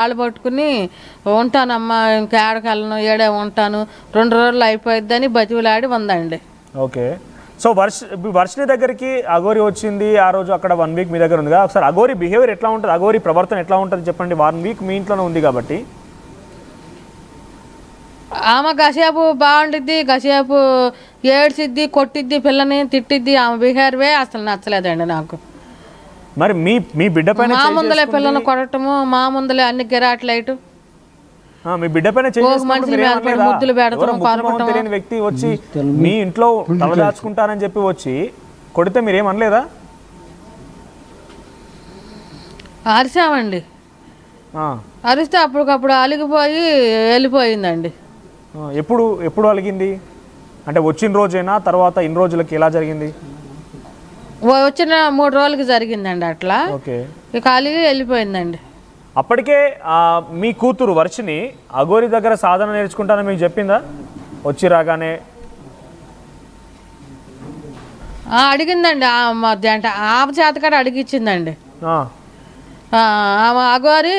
కాళ్ళు పట్టుకుని ఉంటానమ్మా ఇంకా ఏడకెళ్ళను ఏడే ఉంటాను 2 రోజులు అయిపోయిద్దని బతిలాడి ఉందండి. ఓకే. సో వర్షిని దగ్గరికి అఘోరి వచ్చింది ఆ రోజు, అక్కడ 1 వీక్ మీ దగ్గర ఉంది కదా, ఒకసారి అఘోరి బిహేవియర్ ఎట్లా ఉంటుంది, అఘోరి ప్రవర్తన ఎట్లా ఉంటుంది చెప్పండి. 1 వీక్ మీ ఇంట్లోనే ఉంది కాబట్టి. ఆమె గసేపు బాగుండిద్ది, గసేపు ఏడ్చిద్ది, కొట్టిద్ది, పిల్లని తిట్టిద్ది. ఆమె బిహేవియరే అసలు నచ్చలేదండి నాకు. మరి మీ బిడ్డ పైన మా ముందలే పిల్లల్ని కొట్టడము, మా ముందలే అన్ని గిరాట్లైటు, మీ బిడ్డ పైన ముద్దులు పెడతాం. తెలియని వ్యక్తి వచ్చి మీ ఇంట్లో తలదాచుకుంటారని చెప్పి వచ్చి కొడితే మీరేమనలేదా? అరిసామండి. అరిస్తే అప్పటికప్పుడు అలిగిపోయి వెళ్ళిపోయిందండి. ఎప్పుడు అలిగింది అంటే వచ్చిన రోజైనా తర్వాత ఇన్ని రోజులకి ఎలా జరిగింది? వచ్చిన 3 రోజులకి జరిగిందండి అట్లా. ఇక అలిగి వెళ్ళిపోయిందండి. అప్పటికే మీ కూతురు వర్షిని అఘోరి దగ్గర సాధన నేర్చుకుంటానని మీకు చెప్పిందా వచ్చి రాగానే? అడిగిందండి. అంటే ఆమె చేతకాడ అడిగిచ్చిందండి. ఆమె అఘోరి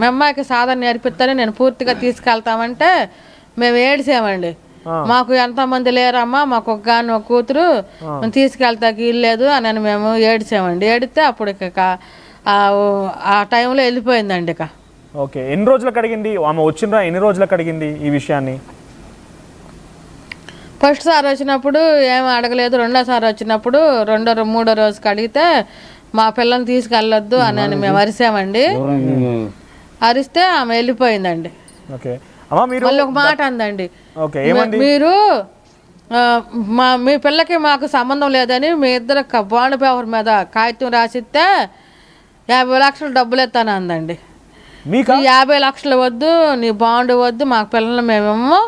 మెమ్మాయికి సాధన నేర్పిస్తాను నేను పూర్తిగా తీసుకెళ్తామంటే మేము ఏడిసామండి. మాకు ఎంతమంది లేరమ్మా, మాకు ఒక కూతురు తీసుకెళ్తాకి ఇల్లేదు అని మేము ఏడిసామండి. ఏడితే అప్పుడు ఇక ఆ టైంలో వెళ్ళిపోయిందండి. ఇక ఓకే. ఎన్ని రోజులకు అడిగింది ఆమె వచ్చిందా? ఎన్ని రోజులకు అడిగింది ఈ విషయాన్ని? ఫస్ట్ సారి వచ్చినప్పుడు ఏమి అడగలేదు. రెండోసారి వచ్చినప్పుడు 2-3 రోజుకి అడిగితే మా పిల్లల్ని తీసుకెళ్ళొద్దు అని మేము అరిసామండి. అరిస్తే ఆమె వెళ్ళిపోయిందండి. మళ్ళీ ఒక మాట అందండి, మీరు మీ పిల్లకి మాకు సంబంధం లేదని మీ ఇద్దరు బాండ్ పేపర్ మీద కాగితం రాసిస్తే 50 లక్షలు డబ్బులు ఎత్తాను అందండి. 50 లక్షలు వద్దు, నీ బాండ్ వద్దు, మాకు పిల్లలు మేమేమో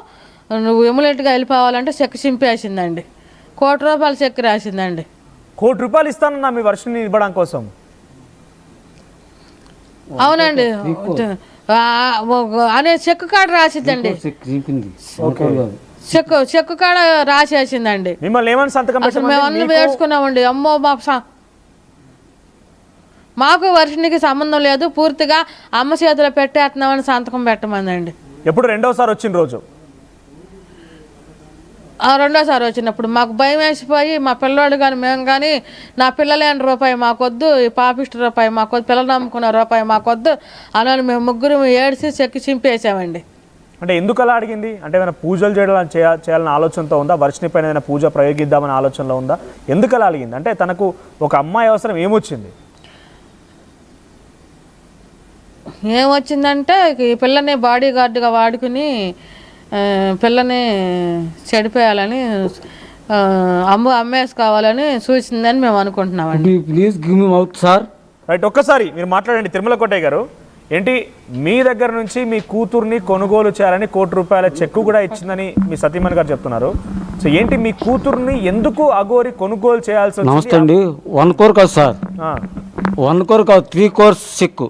నువ్వు ఇమ్మీడియట్గా వెళ్ళిపోవాలంటే చెక్ చింపేసిందండి. ₹1 కోటి చెక్ రాసిందండి. ₹1 కోటి ఇస్తానన్నా మీ వర్షిని ఇవ్వడం కోసం? అవునండి. అనే చెక్ కాడ రాసిద్దండి. చెక్ కాడ రాసేసిందండి. మిమ్మల్ని ఏమని సంతకం అసలు మేము అన్ని వేసుకున్నామండి. అమ్మో మాకు వర్షినికి సంబంధం లేదు, పూర్తిగా అమ్మ చేతిలో పెట్టేస్తున్నామని సంతకం పెట్టమందండి. ఎప్పుడు రెండోసారి వచ్చిన రోజు? రెండోసారి వచ్చినప్పుడు మాకు భయం వేసిపోయి మా పిల్లోడు కానీ మేము కానీ నా పిల్లలేని రూపాయి మాకొద్దు, ఈ పాపిష్టి రూపాయి మాకొద్దు, పిల్లలు నమ్ముకున్న రూపాయి మాకొద్దు అని మేము ముగ్గురు ఏడిసి చెక్కి చింపేసామండి. అంటే ఎందుకు అలా అడిగింది? అంటే ఏమైనా పూజలు చేయాలని ఆలోచనతో ఉందా? వర్షిని పైన ఏదైనా పూజ ప్రయోగిద్దామని ఆలోచనలో ఉందా? ఎందుకు అలా అడిగింది? అంటే తనకు ఒక అమ్మాయి అవసరం ఏమొచ్చింది? ఏమొచ్చిందంటే ఈ పిల్లని బాడీ గార్డుగా వాడుకుని పిల్లని చెడిపోయాలని అమ్మేసుకోవాలని చూసిందని మేము అనుకుంటున్నామండి. Please give me mouth sir. Right, ఒక్కసారి మీరు మాట్లాడండి. తిరుమల కోటయ్య గారు, ఏంటి మీ దగ్గర నుంచి మీ కూతుర్ని కొనుగోలు చేయాలని ₹1 కోటి చెక్కు కూడా ఇచ్చిందని మీ సతీమణి గారు చెప్తున్నారు. సో ఏంటి మీ కూతుర్ని ఎందుకు అఘోరి కొనుగోలు చేయాల్సి వచ్చింది? నమస్తే అండి. 1 కోటి కాదు సార్, 1 కోటి కాదు, 3 కోర్స్ చెక్కు.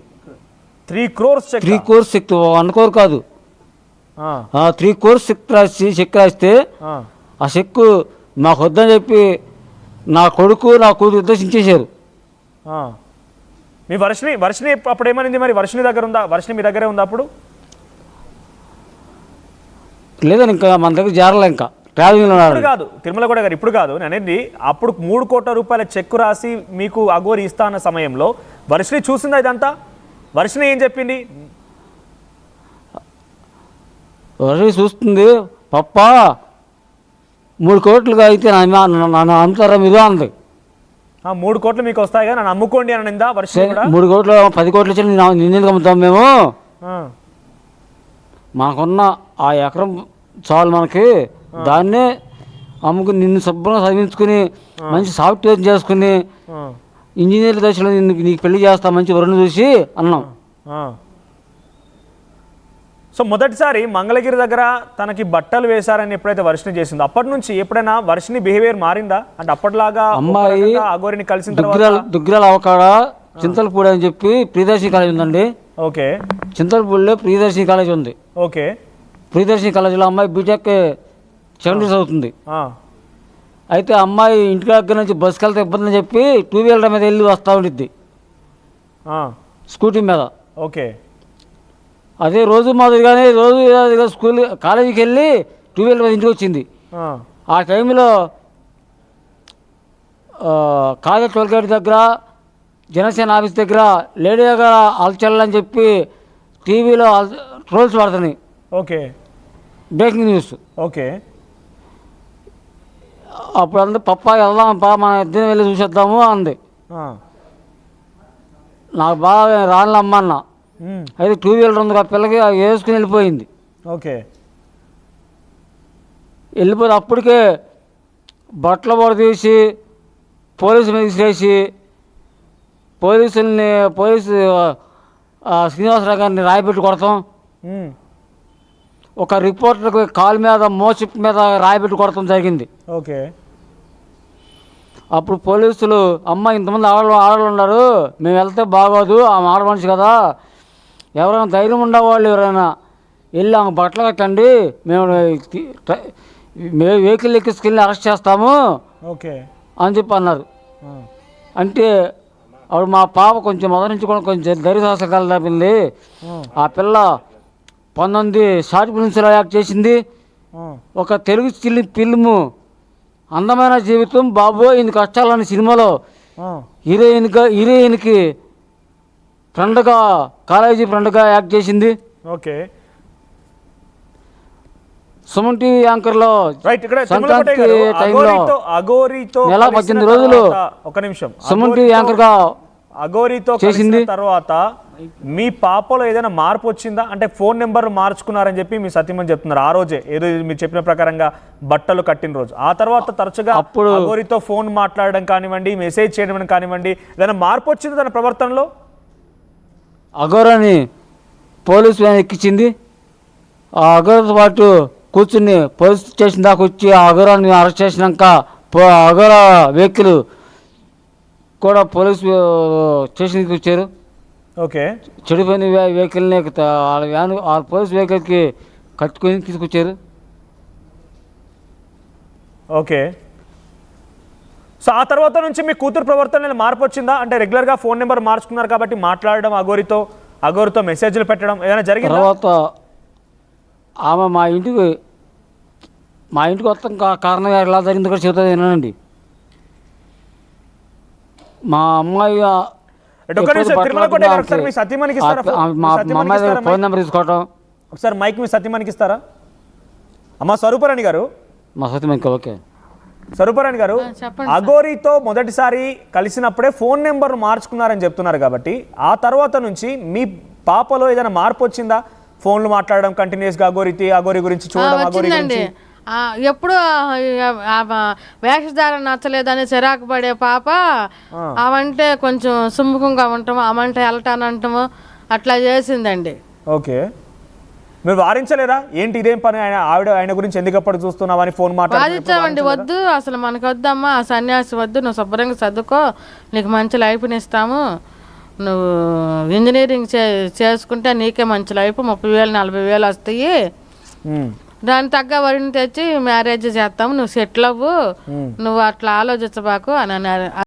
3 crores చెక్? 3 కోర్స్ చెక్, 1 కోటి కాదు. 3 కోర్స్ చెక్ రాస్తే ఆ చెక్కు మాకు వద్దని చెప్పి నా కొడుకు నా కూతురు ఉద్దేశించేశారు. మీ వర్షిని అప్పుడు ఏమనింది మరి? వర్షిని దగ్గర ఉందా? వర్షిని మీ దగ్గరే ఉందా అప్పుడు? లేదని ఇంకా మన దగ్గర జారలే, ఇంకా ట్రావెలింగ్లో కాదు. తిరుమల కోట గారు, ఇప్పుడు కాదు నేను అనేది, అప్పుడు ₹3 కోట్ల చెక్కు రాసి మీకు అఘోరి ఇస్తా అన్న సమయంలో వర్షిని చూసిందా ఇదంతా? వర్షిని ఏం చెప్పింది? వర్షిని చూస్తుంది, పప్ప 3 కోట్లుగా అయితే నన్ను అమ్ముతారా మీరు అంది. 3 కోట్లు మీకు వస్తాయి కదా, నన్ను అమ్ముకోండి అని నిందా వర్షిని? 3 కోట్లు 10 కోట్లు ఇచ్చి నిన్నెందుకు అమ్ముతాం మేము? మాకున్న ఆ ఎకరం చాలు మనకి, దాన్నే అమ్ముకుని నిన్ను శుభ్రంగా చదివించుకుని మంచి సాఫ్ట్వేర్ చేసుకుని ఇంజనీర్ దశలో నీకు పెళ్లి చేస్తా మంచి వరుణ్ చూసి అన్నాం. సో మొదటిసారి మంగళగిరి దగ్గర తనకి బట్టలు వేశారని ఎప్పుడైతే వర్షిని చేసిందో అప్పటి నుంచి ఎప్పుడైనా వర్షిని బిహేవియర్ మారిందా? అంటే అప్పటిలాగా అమ్మాయి అఘోరిని కలిసిన దుగ్గిరాల అవకాడ చింతలపూడి అని చెప్పి ప్రియదర్శిని కాలేజ్ ఉందండి. ఓకే. చింతలపూడిలో ప్రియదర్శిని కాలేజ్ ఉంది. ఓకే. ప్రియదర్శిని కాలేజీలో అమ్మాయి బీటెక్ సెకండరీ చదువుతుంది. అయితే అమ్మాయి ఇంటి దగ్గర నుంచి బస్సుకి వెళ్తే ఇబ్బంది అని చెప్పి 2 వీలర్ మీద వెళ్ళి వస్తూ ఉండిద్ది, స్కూటీ మీద. ఓకే. అదే రోజు మాదిరిగానే రోజు స్కూల్ కాలేజీకి వెళ్ళి 2 వీలర్ ఇంటికి వచ్చింది. ఆ టైంలో కాలేజ్ టోల్గేట్ దగ్గర జనసేన ఆఫీస్ దగ్గర లేడీగా అల్చల్లని చెప్పి టీవీలో ట్రోల్స్ పడుతున్నాయి. ఓకే. Breaking news. ఓకే. అప్పుడు అందరూ పప్పా వెళ్దాం పా మన ఇద్దరం వెళ్ళి చూసేద్దాము అంది. నాకు బాగా రానులమ్మన్నా. అయితే 2 వీలర్ ఉంది ఆ పిల్లకి వేసుకుని వెళ్ళిపోయింది. ఓకే. వెళ్ళిపోతే అప్పటికే బట్టలు పొడ తీసి పోలీసు మీద విసిరేసి పోలీసు శ్రీనివాసరావు గారిని రాయిపెట్టి కొడతాం, ఒక రిపోర్టర్కి కాలు మీద మోచిప్ మీద రాయిపెట్టి కొడతాం జరిగింది. ఓకే. అప్పుడు పోలీసులు అమ్మ ఇంతమంది ఆడవాళ్ళు ఉన్నారు, మేము వెళ్తే బాగోదు, ఆమె ఆడమనిషి కదా, ఎవరైనా ధైర్యం ఉండేవాళ్ళు ఎవరైనా వెళ్ళి ఆమె బట్టలు కట్టండి, మేము వెహికల్ ఎక్కించుకెళ్ళి అరెస్ట్ చేస్తాము ఓకే అని చెప్పి అన్నారు. అంటే అప్పుడు మా పాప కొంచెం మొదటి నుంచి కూడా కొంచెం ధైర్యసాహసాలు తప్పింది. ఆ పిల్ల 19 షార్ట్ ఫిల్మ్స్లో యాక్ట్ చేసింది. ఒక తెలుగు ఫిల్ము అందమైన జీవితం బాబు ఇన్ని కష్టాలని సినిమాలో హీరోయిన్కి ఫ్రెండ్గా కాలేజీ ఫ్రెండ్గా యాక్ట్ చేసింది. ఓకే. సుమన్ టీవీ యాంకర్లో సంక్రాంతి టైంలో నెల 18 రోజులు సుమన్ టీవీ యాంకర్గా అఘోరితో చేసింది. తర్వాత మీ పాపలో ఏదైనా మార్పు వచ్చిందా? అంటే ఫోన్ నెంబర్ మార్చుకున్నారని చెప్పి మీ సతీమణి చెప్తున్నారు. ఆ రోజే ఏదో మీరు చెప్పిన ప్రకారంగా బట్టలు కట్టిన రోజు ఆ తర్వాత తరచుగా అఘోరితో ఫోన్ మాట్లాడడం కానివ్వండి, మెసేజ్ చేయడం కానివ్వండి, ఏదైనా మార్పు వచ్చింది తన ప్రవర్తనలో? అఘోరాని పోలీసు వ్యాన్ ఎక్కించింది. ఆ అఘోరతో పాటు కూర్చుని పోలీస్ స్టేషన్ దాకా వచ్చి ఆ అఘోరాన్ని అరెస్ట్ చేసినాక అఘోర వెహికల్ కూడా పోలీసు స్టేషన్కి వచ్చారు. ఓకే. చెడిపోయిన వెహికల్ని వాళ్ళ వ్యాన్ ఆ పోలీస్ వెహికల్కి కట్టుకొని తీసుకొచ్చారు. ఓకే. సో ఆ తర్వాత నుంచి మీ కూతురు ప్రవర్తనలో మార్పు వచ్చిందా? అంటే రెగ్యులర్గా ఫోన్ నెంబర్ మార్చుకున్నారు కాబట్టి మాట్లాడడం, అఘోరితో మెసేజ్లు పెట్టడం ఏదైనా జరిగింది? తర్వాత ఆమె మా ఇంటికి మొత్తం కారణం ఎలా జరిగింది కూడా చెబుతుంది వినండి. మా అమ్మాయి ఫోన్ నెంబర్ తీసుకోవటం. ఒకసారి మైక్ మీ సతీమణికి ఇస్తారా? అమ్మ స్వరూపరాణి గారు. మా సతీమణికి. ఓకే. స్వరూపరాణి గారు, అఘోరితో మొదటిసారి కలిసినప్పుడే ఫోన్ నెంబర్ మార్చుకున్నారని చెప్తున్నారు కాబట్టి ఆ తర్వాత నుంచి మీ పాపలో ఏదైనా మార్పు వచ్చిందా? ఫోన్లు మాట్లాడడం కంటిన్యూస్గా అఘోరి గురించి చూడడం, అఘోరి గురించి ఎప్పుడు వేషధారణ నచ్చలేదని చిరాకు పడే పాప అవంటే కొంచెం సుముఖంగా ఉంటాము, అమంటే వెళ్ళటానంటాము అట్లా చేసిందండి. ఓకే. మీరు వారించలేరా? ఏంటి ఇదేం పని, ఆయన గురించి ఎందుకప్పుడు చూస్తున్నావు అని ఫోన్ వాదించామండి. వద్దు, అసలు మనకు వద్దమ్మా, ఆ సన్యాసి వద్దు, నువ్వు శుభ్రంగా చదువుకో, నీకు మంచి లైఫ్ని ఇస్తాము, నువ్వు ఇంజనీరింగ్ చేసుకుంటే నీకే మంచి లైఫ్, 30,000 40,000 వస్తాయి, దాని తగ్గ వరిని తెచ్చి మ్యారేజ్ చేస్తాము, నువ్వు సెటిల్ అవ్వు, నువ్వు అట్లా ఆలోచించబాకు అని అన్నారు.